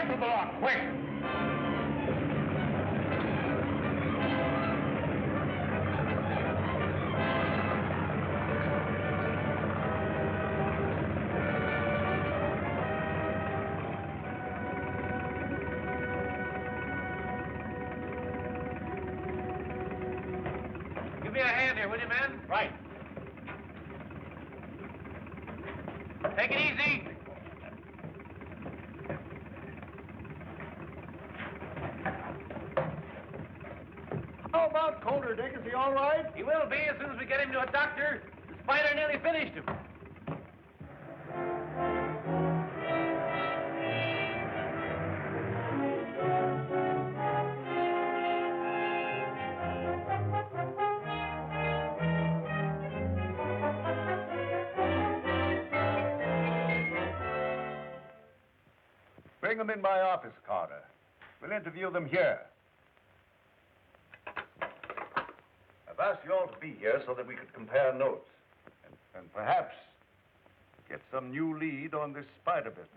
Rifle the lock, quick! Give me a hand here, will you, man? Right. Take it easy. How about Colder, Dick? Is he all right? He will be as soon as we get him to a doctor. The spider nearly finished him. Bring them in my office, Carter. We'll interview them here. I've asked you all to be here so that we could compare notes. And perhaps get some new lead on this spider business.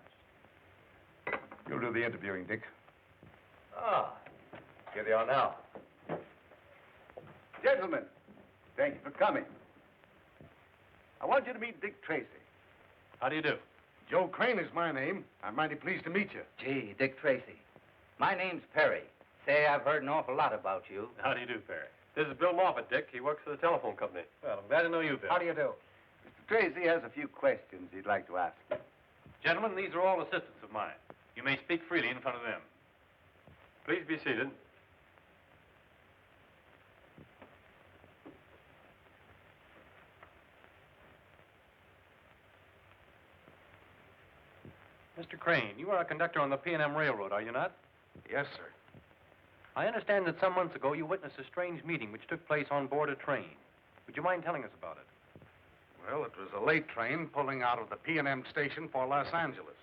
You'll do the interviewing, Dick. Ah, here they are now. Gentlemen, thank you for coming. I want you to meet Dick Tracy. How do you do? Joe Crane is my name. I'm mighty pleased to meet you. Gee, Dick Tracy. My name's Perry. Say, I've heard an awful lot about you. How do you do, Perry? This is Bill Moffat, Dick. He works for the telephone company. Well, I'm glad to know you, Bill. How do you do? Mr. Tracy has a few questions he'd like to ask you. Gentlemen, these are all assistants of mine. You may speak freely in front of them. Please be seated. Mr. Crane, you are a conductor on the P&M Railroad, are you not? Yes, sir. I understand that some months ago you witnessed a strange meeting which took place on board a train. Would you mind telling us about it? Well, it was a late train pulling out of the P&M station for Los Angeles.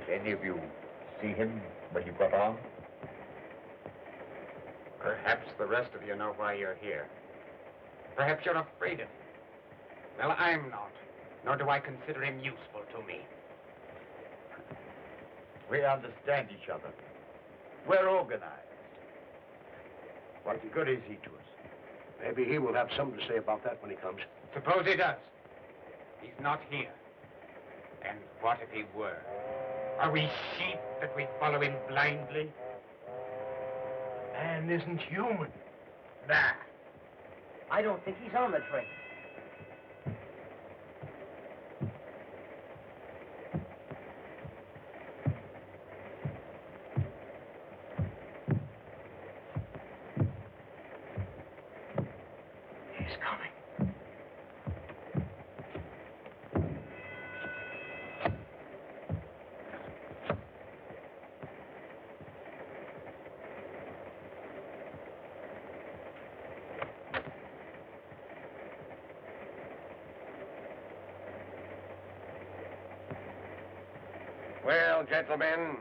Any of you see him when he got on? Perhaps the rest of you know why you're here. Perhaps you're afraid of him. Well, I'm not, nor do I consider him useful to me. We understand each other. We're organized. What good is he to us? Maybe he will have something to say about that when he comes. Suppose he does. He's not here. And what if he were? Are we sheep that we follow him blindly? Man isn't human. Nah. I don't think he's on the train. He's coming. Well, gentlemen.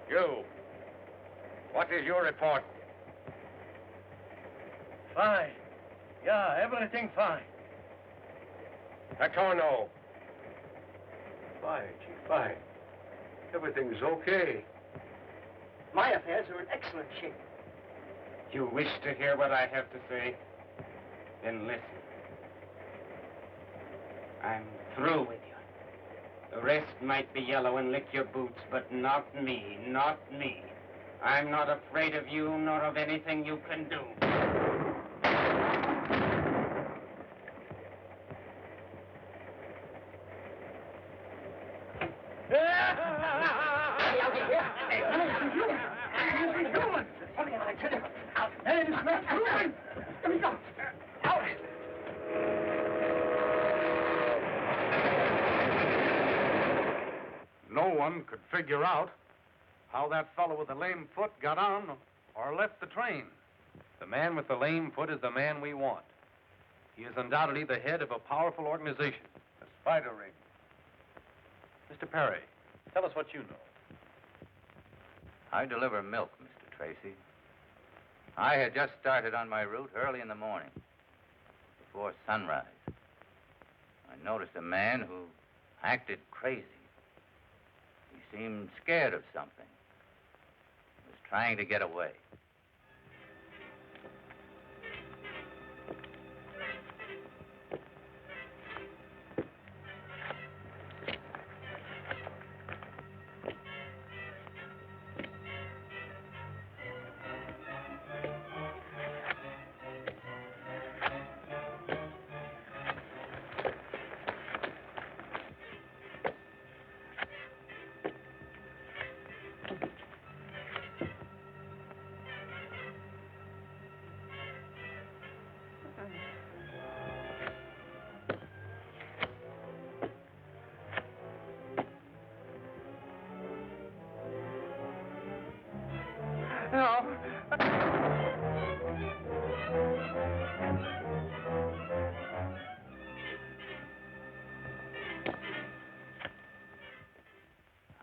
You. What is your report? Fine. Yeah, everything fine. Patorno. Fine, Chief, fine. Everything's okay. My affairs are in excellent shape. You wish to hear what I have to say? Then listen. I'm through with you. The rest might be yellow and lick your boots, but not me, not me. I'm not afraid of you, nor of anything you can do. No one could figure out how that fellow with the lame foot got on Or left the train. The man with the lame foot is the man we want. He is undoubtedly the head of a powerful organization. The spider ring. Mr. Perry, tell us what you know. I deliver milk, Mr. Tracy. I had just started on my route early in the morning, before sunrise. I noticed a man who acted crazy. He seemed scared of something. He was trying to get away.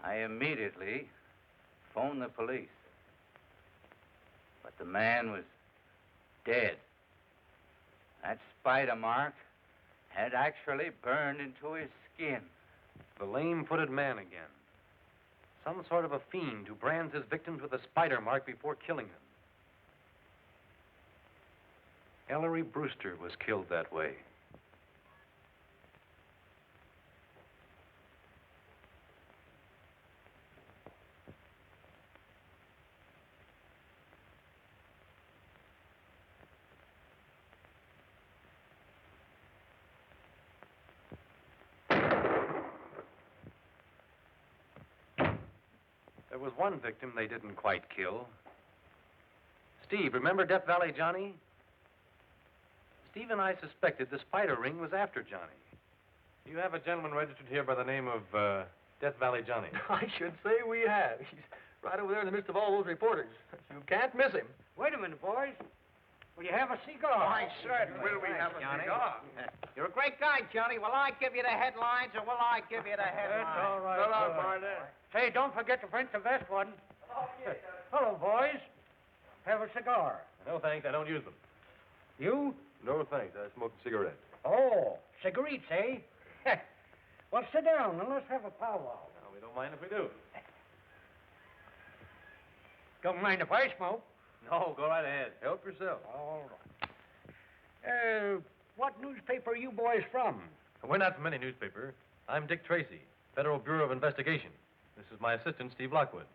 I immediately phoned the police. But the man was dead. That spider mark had actually burned into his skin. The lame-footed man again. Some sort of a fiend who brands his victims with a spider mark before killing them. Ellery Brewster was killed that way. There was one victim they didn't quite kill. Steve, remember Death Valley Johnny? Steve and I suspected the spider ring was after Johnny. You have a gentleman registered here by the name of Death Valley Johnny. I should say we have. He's right over there in the midst of all those reporters. You can't miss him. Wait a minute, boys. Will you have a cigar? Why, certainly. Will we have a cigar? You're a great guy, Johnny. Will I give you the headlines or will I give you the headlines? That's all right. No, Barnett. Hey, don't forget to print the best one. Hello, boys. Have a cigar. No, thanks. I don't use them. You? No, thanks. I smoke a cigarette. Oh, cigarettes, eh? Well, sit down and let's have a powwow. No, we don't mind if we do. Don't mind if I smoke. No, go right ahead. Help yourself. All right. What newspaper are you boys from? We're not from any newspaper. I'm Dick Tracy, Federal Bureau of Investigation. This is my assistant, Steve Lockwood.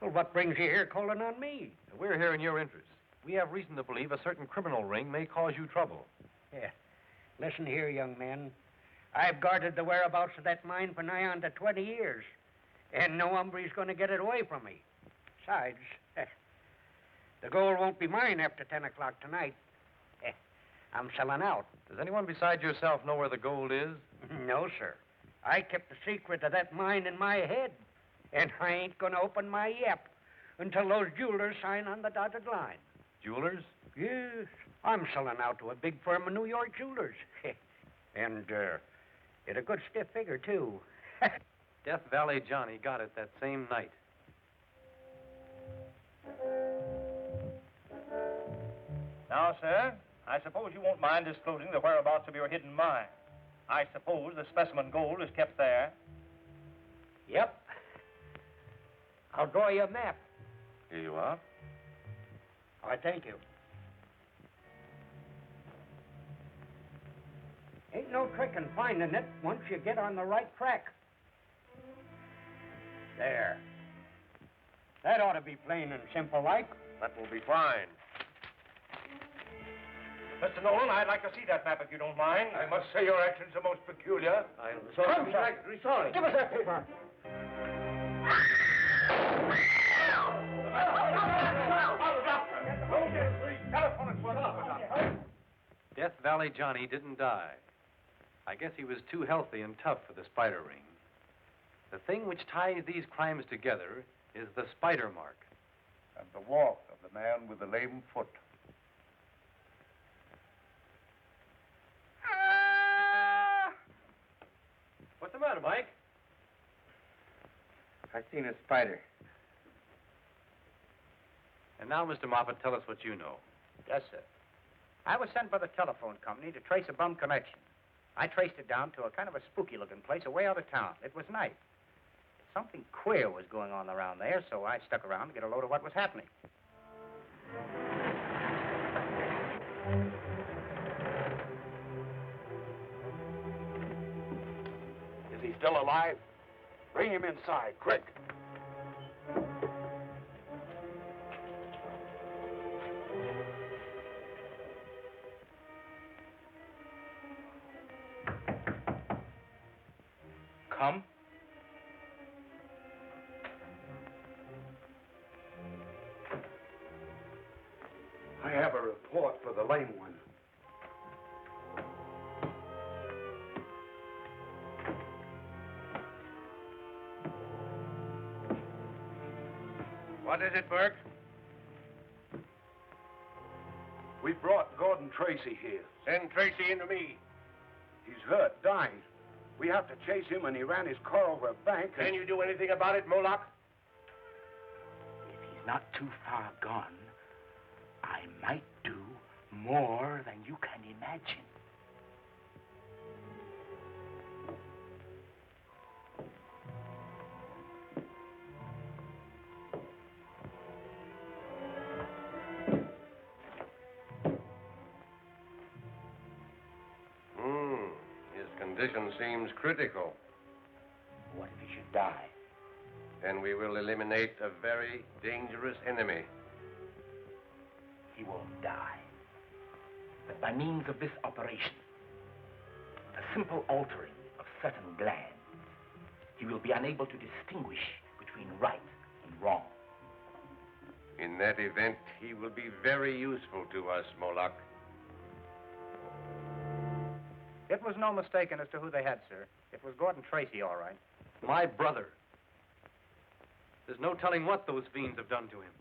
Well, what brings you here calling on me? We're here in your interest. We have reason to believe a certain criminal ring may cause you trouble. Yeah. Listen here, young man. I've guarded the whereabouts of that mine for nigh on to 20 years. And no hombre's going to get it away from me. Besides, the gold won't be mine after 10 o'clock tonight. I'm selling out. Does anyone besides yourself know where the gold is? No, sir. I kept the secret of that mine in my head. And I ain't going to open my yap until those jewelers sign on the dotted line. Jewelers? Yes. I'm selling out to a big firm of New York jewelers. And, at a good stiff figure, too. Death Valley Johnny got it that same night. Now, sir, I suppose you won't mind disclosing the whereabouts of your hidden mine. I suppose the specimen gold is kept there. Yep. I'll draw you a map. Here you are. All right, thank you. Ain't no trick in finding it once you get on the right track. There. That ought to be plain and simple like. That will be fine. Mr. Nolan, I'd like to see that map if you don't mind. I must say your actions are most peculiar. I'm Come, sir. Sorry. Give us that paper. Death Valley Johnny didn't die. I guess he was too healthy and tough for the spider ring. The thing which ties these crimes together is the spider mark. and the walk of the man with the lame foot. What's the matter, Mike? I seen a spider. And now, Mr. Moffat, tell us what you know. Yes, sir. I was sent by the telephone company to trace a bum connection. I traced it down to a kind of a spooky-looking place away out of town. It was night. Something queer was going on around there, so I stuck around to get a load of what was happening. Is he still alive? Bring him inside, quick. Come. I have a report for the lame one. What is it, Burke? We brought Gordon Tracy here. Send Tracy into me. He's hurt, dying. We have to chase him, and he ran his car over a bank. Can you do anything about it, Moloch? If he's not too far gone, I might do more than you can imagine. His condition seems critical. What if he should die? Then we will eliminate a very dangerous enemy. He won't die. But by means of this operation, a simple altering of certain glands, he will be unable to distinguish between right and wrong. In that event, he will be very useful to us, Moloch. It was no mistaking as to who they had, sir. It was Gordon Tracy, all right. My brother. There's no telling what those fiends have done to him.